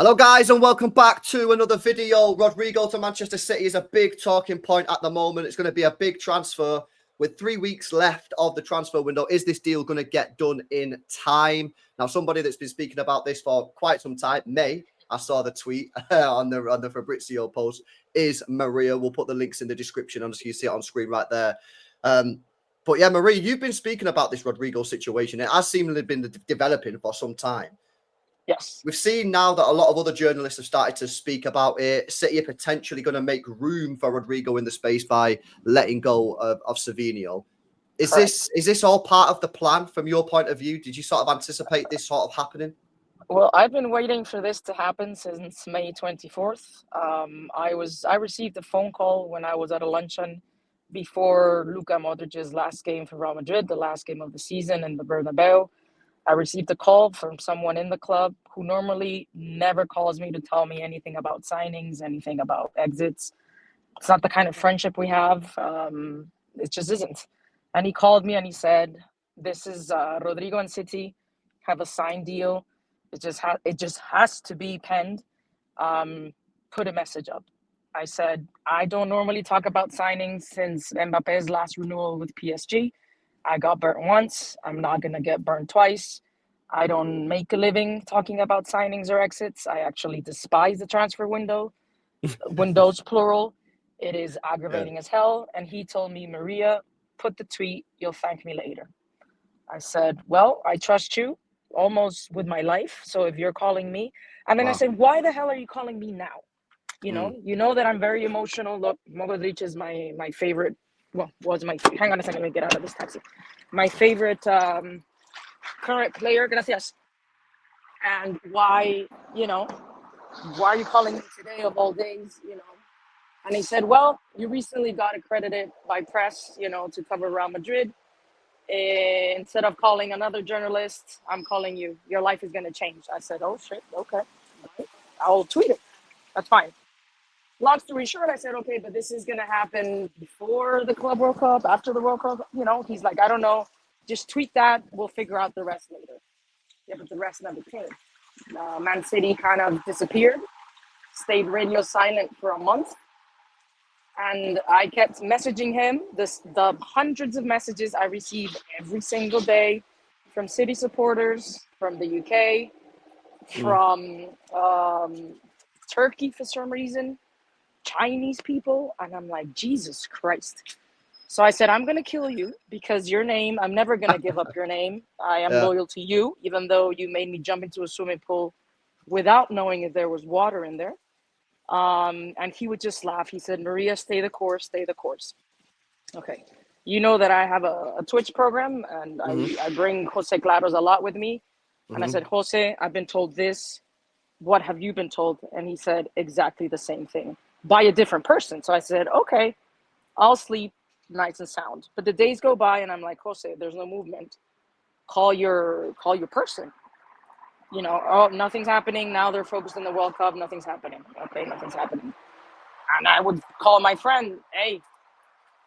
Hello guys and welcome back to another video. Rodrigo to Manchester City is a big talking point at the moment. It's going to be a big transfer with 3 weeks left of the transfer window. Is this deal going to get done in time? Now, somebody that's been speaking about this for quite some time, I saw the tweet on the Fabrizio post, is Maria. We'll put the links in the description and you see it on screen right there. But yeah, Maria, you've been speaking about this Rodrigo situation. It has seemingly been developing for some time. Yes. We've seen now that a lot of other journalists have started to speak about it. City are potentially going to make room for Rodrigo in the space by letting go of Savinho. Is this all part of the plan from your point of view? Did you sort of anticipate this sort of happening? Well, I've been waiting for this to happen since May 24th. I received a phone call when I was at a luncheon before Luka Modric's last game for Real Madrid, the last game of the season in the Bernabeu. I received a call from someone in the club who normally never calls me to tell me anything about signings, anything about exits. It's not the kind of friendship we have. It just isn't. And he called me and he said, this is Rodrigo and City have a signed deal. It just has to be penned. Put a message up. I said, I don't normally talk about signings since Mbappe's last renewal with PSG. I got burnt once. I'm not going to get burnt twice. I don't make a living talking about signings or exits. I actually despise the transfer window. Windows, plural. It is aggravating as hell. And he told me, Maria, put the tweet. You'll thank me later. I said, well, I trust you almost with my life. So if you're calling me. And then I said, why the hell are you calling me now? You know that I'm very emotional. Look, Modric is my favorite. Well, hang on a second, let me get out of this taxi. My favorite current player, gracias. And why are you calling me today of all days, And he said, well, you recently got accredited by press, to cover Real Madrid. Instead of calling another journalist, I'm calling you. Your life is going to change. I said, oh, shit, okay. I'll tweet it. That's fine. Long story short, I said, okay, but this is going to happen before the Club World Cup, after the World Cup. He's like, I don't know. Just tweet that. We'll figure out the rest later. Yeah, but the rest never came. Man City kind of disappeared, stayed radio silent for a month. And I kept messaging him. The hundreds of messages I received every single day from City supporters, from the UK, from Turkey for some reason, Chinese people, and I'm like, Jesus Christ. So I said, I'm going to kill you because your name, I'm never going to give up your name. I am loyal to you, even though you made me jump into a swimming pool without knowing if there was water in there. And he would just laugh. He said, Maria, stay the course, stay the course. Okay. You know that I have a Twitch program and I bring Jose Claros a lot with me. And I said, Jose, I've been told this. What have you been told? And he said exactly the same thing by a different person. So I said, okay, I'll sleep nice and sound. But the days go by and I'm like, Jose, there's no movement. Call your person. Oh, nothing's happening. Now they're focused on the World Cup. Nothing's happening. Okay, nothing's happening. And I would call my friend, hey,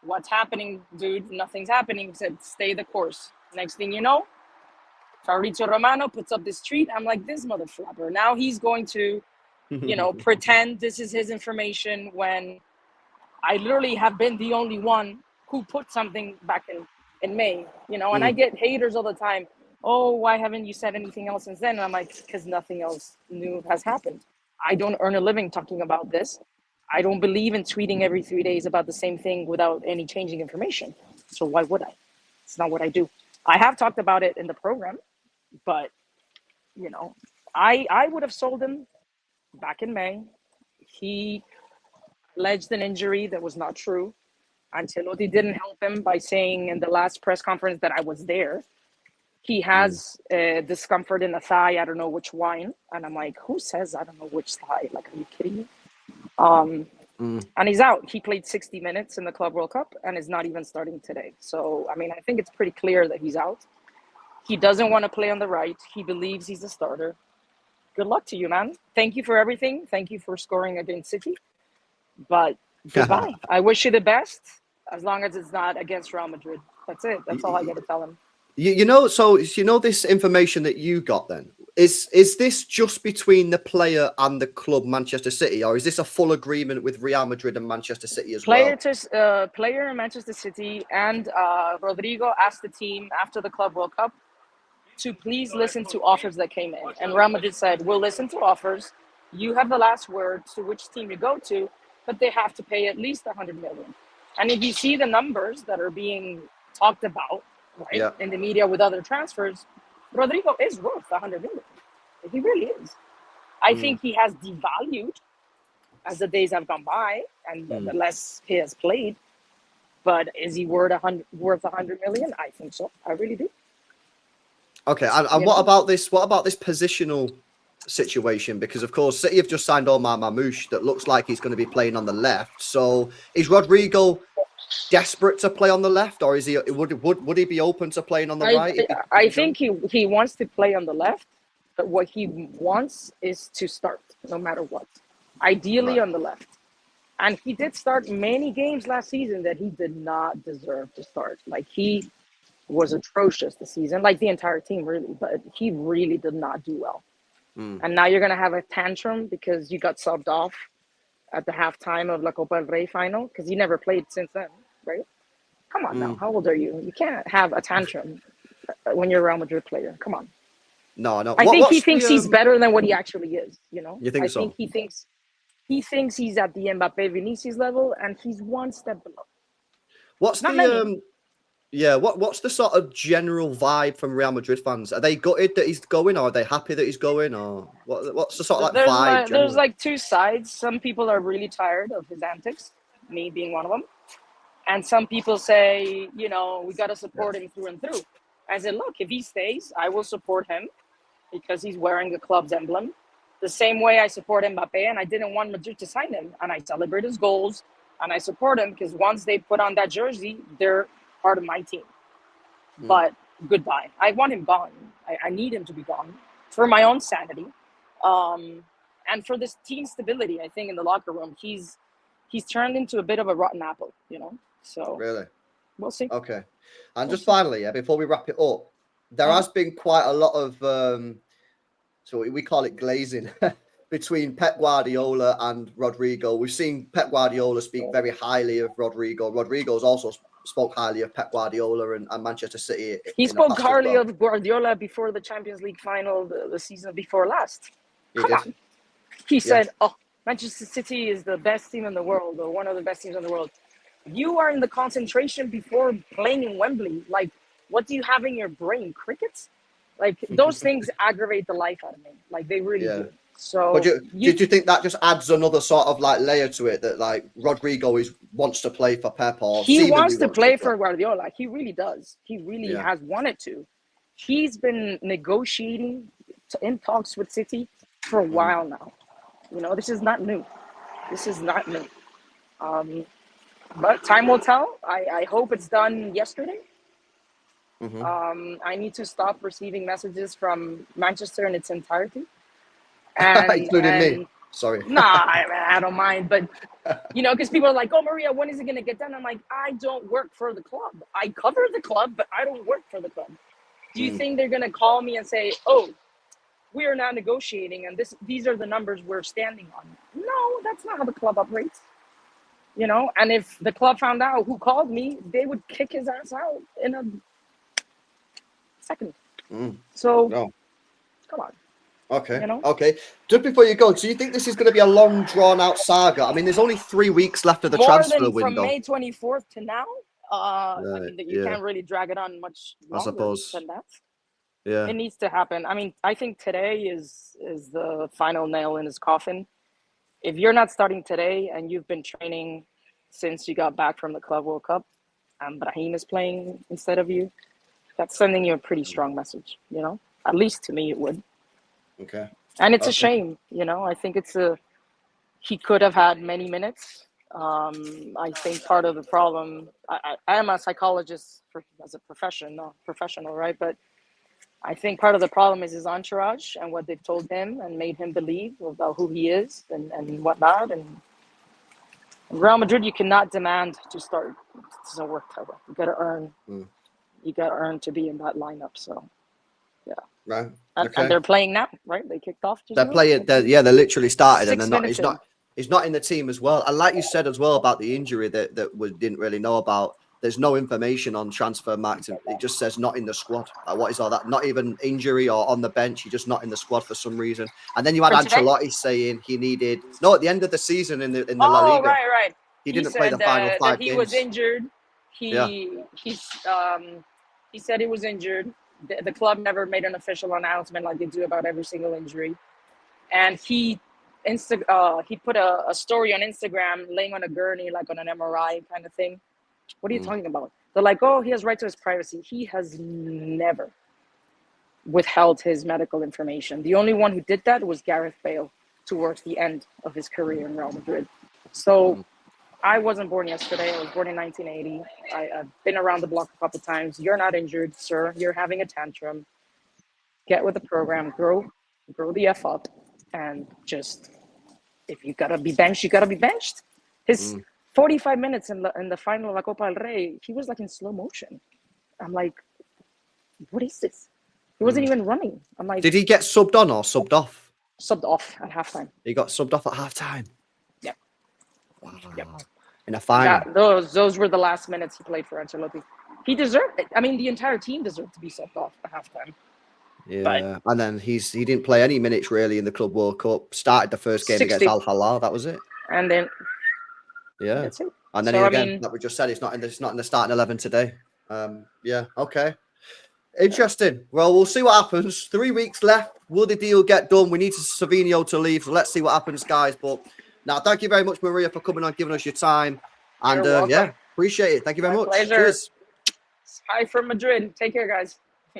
what's happening, dude? Nothing's happening. He said, stay the course. Next thing you know, Fabrizio Romano puts up this tweet. I'm like, this motherfucker. Now he's going to, pretend this is his information when I literally have been the only one who put something back in May, and I get haters all the time. Oh, why haven't you said anything else since then? And I'm like, because nothing else new has happened. I don't earn a living talking about this. I don't believe in tweeting every 3 days about the same thing without any changing information. So why would I? It's not what I do. I have talked about it in the program, but, I would have sold him back in May. He alleged an injury that was not true. Ancelotti didn't help him by saying in the last press conference that I was there. He has discomfort in the thigh. I don't know which wine. And I'm like, who says I don't know which thigh? Like, are you kidding me? And he's out. He played 60 minutes in the Club World Cup and is not even starting today. So, I think it's pretty clear that he's out. He doesn't want to play on the right. He believes he's a starter. Good luck to you, man. Thank you for everything. Thank you for scoring against City. But goodbye. I wish you the best, as long as it's not against Real Madrid. That's it. That's all I got to tell him. So this information that you got then, Is this just between the player and the club, Manchester City, or is this a full agreement with Real Madrid and Manchester City as well? Player in Manchester City and Rodrigo asked the team after the Club World Cup to please listen to offers that came in. And Real Madrid said, we'll listen to offers. You have the last word to which team you go to, but they have to pay at least 100 million. And if you see the numbers that are being talked about, right, in the media with other transfers, Rodrigo is worth 100 million. He really is. I think he has devalued as the days have gone by and the less he has played. But is he worth 100 million? I think so. I really do. Okay, and what about this? What about this positional situation? Because of course, City have just signed Omar Mamouche. That looks like he's going to be playing on the left. So is Rodrigo desperate to play on the left, or is he? Would he be open to playing on the right? I think he wants to play on the left, but what he wants is to start no matter what. Ideally on the left. And he did start many games last season that he did not deserve to start. Like, he was atrocious this season, like the entire team really, but he really did not do well. And now you're going to have a tantrum because you got subbed off at the halftime of La Copa del Rey final because he never played since then, right? Come on now. How old are you? You can't have a tantrum when you're a Real Madrid player. Come on. No. I think he thinks he's better than what he actually is, you know? You think I think he thinks he's at the Mbappe Vinicius level and he's one step below. What's the sort of general vibe from Real Madrid fans? Are they gutted that he's going, or are they happy that he's going, or what's the sort of vibe? There's like two sides. Some people are really tired of his antics, me being one of them. And some people say, we got to support him through and through. I said, look, if he stays, I will support him because he's wearing the club's emblem. The same way I support Mbappe, and I didn't want Madrid to sign him. And I celebrate his goals, and I support him because once they put on that jersey, they're part of my team. But goodbye. I want him gone. I need him to be gone for my own sanity. And for this team stability, I think in the locker room, he's turned into a bit of a rotten apple, So really, we'll see. Okay, and just finally, before we wrap it up, there has been quite a lot of so we call it glazing between Pep Guardiola and Rodrigo. We've seen Pep Guardiola speak very highly of Rodrigo. Rodrigo's also spoke highly of Pep Guardiola and Manchester City. He spoke highly of Guardiola before the Champions League final the season before last. Come on. He said, Manchester City is the best team in the world, or one of the best teams in the world. You are in the concentration before playing in Wembley. Like, what do you have in your brain? Crickets? Like, those things aggravate the life out of me. Like, they really do. So, but do you think that just adds another sort of like layer to it, that like Rodrigo wants to play for Pep, or he wants to play for Guardiola? He really does. He really has wanted to. He's been negotiating in talks with City for a while now. This is not new. But time will tell. I hope it's done yesterday. I need to stop receiving messages from Manchester in its entirety. Including me. Sorry. Nah, I don't mind. But, because people are like, oh, Maria, when is it going to get done? I'm like, I don't work for the club. I cover the club, but I don't work for the club. Do you think they're going to call me and say, oh, we are now negotiating and these are the numbers we're standing on? No, that's not how the club operates. And if the club found out who called me, they would kick his ass out in a second. So, come on. Okay. Just before you go, do you think this is going to be a long, drawn-out saga? I mean, there's only 3 weeks left of the transfer window. From May 24th to now, you can't really drag it on much longer than that. Yeah. It needs to happen. I mean, I think today is the final nail in his coffin. If you're not starting today and you've been training since you got back from the Club World Cup and Brahim is playing instead of you, that's sending you a pretty strong message, At least to me it would. Okay. And it's a shame, I think he could have had many minutes. I think part of the problem, I am a psychologist as a professional, right? But I think part of the problem is his entourage and what they've told him and made him believe about who he is and whatnot. And in Real Madrid, you cannot demand to start. It doesn't work that way. You got to earn. You got to earn to be in that lineup. So Right. And they're playing now, right? They kicked off. They're playing. They literally started, and 6 they're not. minutes in. He's not in the team as well. And like you said as well about the injury that we didn't really know about. There's no information on transfer marks. It just says not in the squad. Like, what is all that? Not even injury or on the bench. He's just not in the squad for some reason. And then you had Ancelotti saying he needed at the end of the season in the La Liga. Oh, right. He didn't play the final 5 that he games. was injured. He said he was injured. The club never made an official announcement like they do about every single injury. And he put a story on Instagram laying on a gurney, like on an MRI kind of thing. What are you talking about? They're like, oh, he has right to his privacy. He has never withheld his medical information. The only one who did that was Gareth Bale towards the end of his career in Real Madrid. So I wasn't born yesterday. I was born in 1980. I've been around the block a couple of times. You're not injured, sir. You're having a tantrum. Get with the program. Grow the F up. And just, if you got to be benched, you got to be benched. His 45 minutes in the final of La Copa del Rey, he was like in slow motion. I'm like, what is this? He wasn't even running. I'm like, did he get subbed on or subbed off? Subbed off at halftime. He got subbed off at halftime. Yeah. Wow. Yep. In a final. Yeah, those were the last minutes he played for Ancelotti. He deserved it. I mean, the entire team deserved to be subbed off at halftime. Yeah, and then he didn't play any minutes really in the Club World Cup. Started the first game 60. against Al Hilal. That was it. And then that's it. And then so, again, like we just said, it's not in the starting 11 today. Okay. Interesting. Well, we'll see what happens. 3 weeks left. Will the deal get done? We need Savinho to leave, so let's see what happens, guys. But now, thank you very much, Maria, for coming on, giving us your time. And appreciate it. Thank you very much. Pleasure. Cheers. Hi from Madrid. Take care, guys.